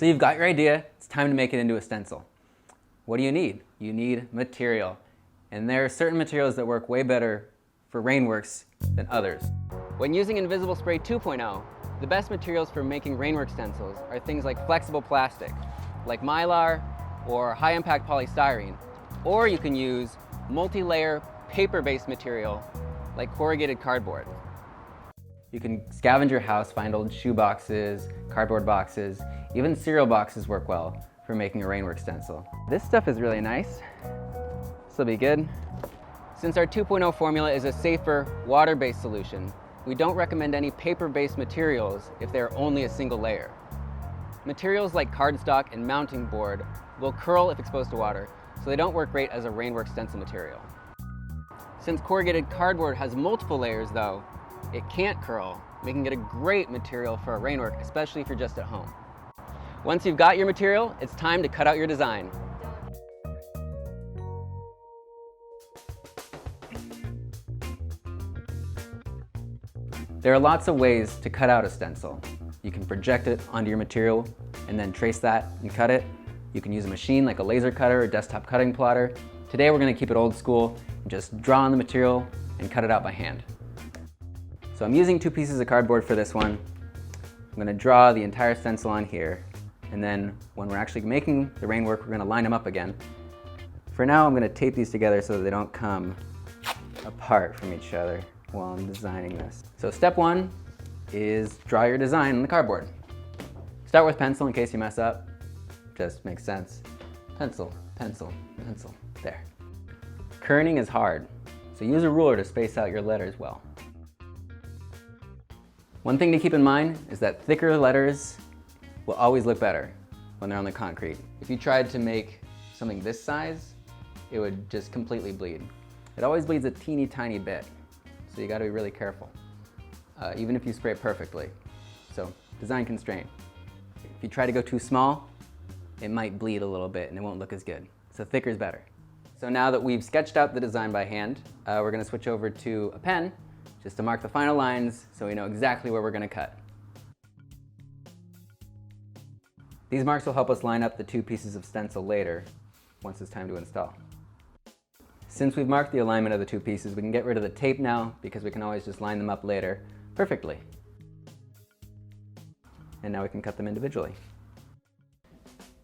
So you've got your idea, it's time to make it into a stencil. What do you need? You need material. And there are certain materials that work way better for Rainworks than others. When using Invisible Spray 2.0, the best materials for making Rainworks stencils are things like flexible plastic, like Mylar or high-impact polystyrene, or you can use multi-layer paper-based material like corrugated cardboard. You can scavenge your house, find old shoe boxes, cardboard boxes, even cereal boxes work well for making a Rainworks stencil. This stuff is really nice. This will be good. Since our 2.0 formula is a safer water-based solution, we don't recommend any paper-based materials if they're only a single layer. Materials like cardstock and mounting board will curl if exposed to water, so they don't work great as a Rainworks stencil material. Since corrugated cardboard has multiple layers though, it can't curl, making it a great material for a Rainwork, especially if you're just at home. Once you've got your material, it's time to cut out your design. There are lots of ways to cut out a stencil. You can project it onto your material and then trace that and cut it. You can use a machine like a laser cutter or desktop cutting plotter. Today we're going to keep it old school and just draw on the material and cut it out by hand. So I'm using 2 pieces of cardboard for this one. I'm going to draw the entire stencil on here, and then when we're actually making the Rainwork, we're going to line them up again. For now I'm going to tape these together so that they don't come apart from each other while I'm designing this. So step 1 is draw your design on the cardboard. Start with pencil in case you mess up. Just makes sense. Pencil, pencil, pencil. There. Kerning is hard, so use a ruler to space out your letters well. One thing to keep in mind is that thicker letters will always look better when they're on the concrete. If you tried to make something this size, it would just completely bleed. It always bleeds a teeny tiny bit, so you gotta be really careful, even if you spray it perfectly. So, design constraint. If you try to go too small, it might bleed a little bit and it won't look as good. So thicker is better. So now that we've sketched out the design by hand, we're gonna switch over to a pen just to mark the final lines so we know exactly where we're gonna cut. These marks will help us line up the 2 pieces of stencil later, once it's time to install. Since we've marked the alignment of the 2 pieces, we can get rid of the tape now because we can always just line them up later perfectly. And now we can cut them individually.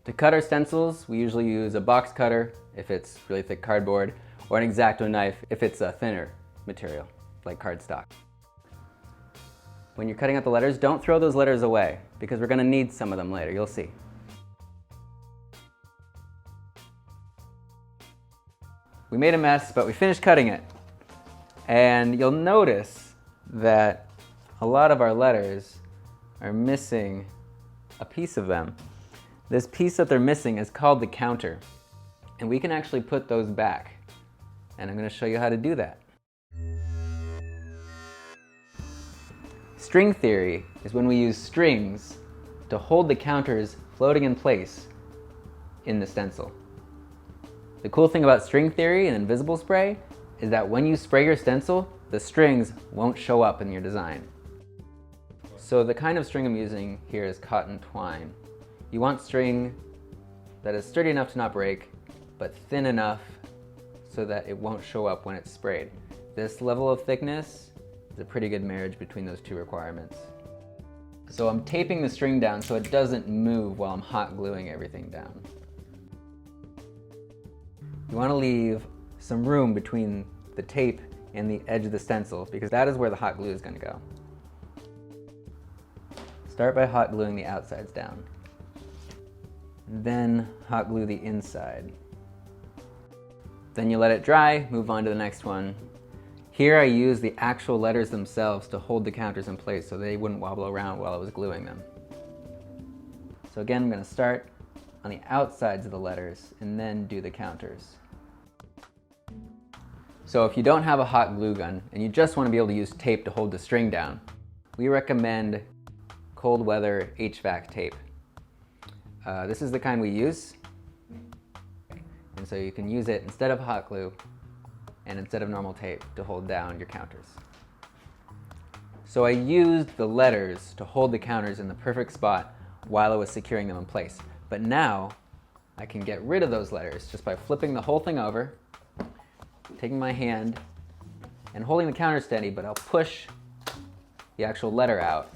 To cut our stencils, we usually use a box cutter if it's really thick cardboard, or an X-Acto knife if it's a thinner material, like cardstock. When you're cutting out the letters, don't throw those letters away, because we're going to need some of them later, you'll see. We made a mess, but we finished cutting it. And you'll notice that a lot of our letters are missing a piece of them. This piece that they're missing is called the counter, and we can actually put those back. And I'm going to show you how to do that. String theory is when we use strings to hold the counters floating in place in the stencil. The cool thing about string theory and invisible spray is that when you spray your stencil, the strings won't show up in your design. So the kind of string I'm using here is cotton twine. You want string that is sturdy enough to not break, but thin enough so that it won't show up when it's sprayed. This level of thickness is a pretty good marriage between those 2 requirements. So I'm taping the string down so it doesn't move while I'm hot gluing everything down. You want to leave some room between the tape and the edge of the stencil because that is where the hot glue is going to go. Start by hot gluing the outsides down. Then hot glue the inside. Then you let it dry, move on to the next one. Here I use the actual letters themselves to hold the counters in place so they wouldn't wobble around while I was gluing them. So again, I'm going to start on the outsides of the letters and then do the counters. So if you don't have a hot glue gun and you just want to be able to use tape to hold the string down, we recommend cold weather HVAC tape. This is the kind we use, and so you can use it instead of hot glue and instead of normal tape to hold down your counters. So I used the letters to hold the counters in the perfect spot while I was securing them in place. But now I can get rid of those letters just by flipping the whole thing over, taking my hand and holding the counter steady, but I'll push the actual letter out,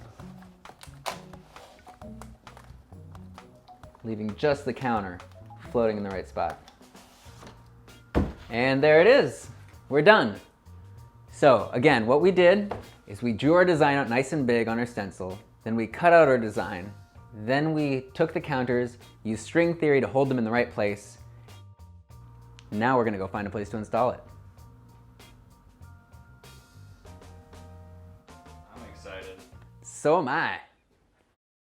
leaving just the counter floating in the right spot. And there it is. We're done. So again, what we did is we drew our design out nice and big on our stencil, then we cut out our design, then we took the counters, used string theory to hold them in the right place. Now we're gonna go find a place to install it. I'm excited. So am I.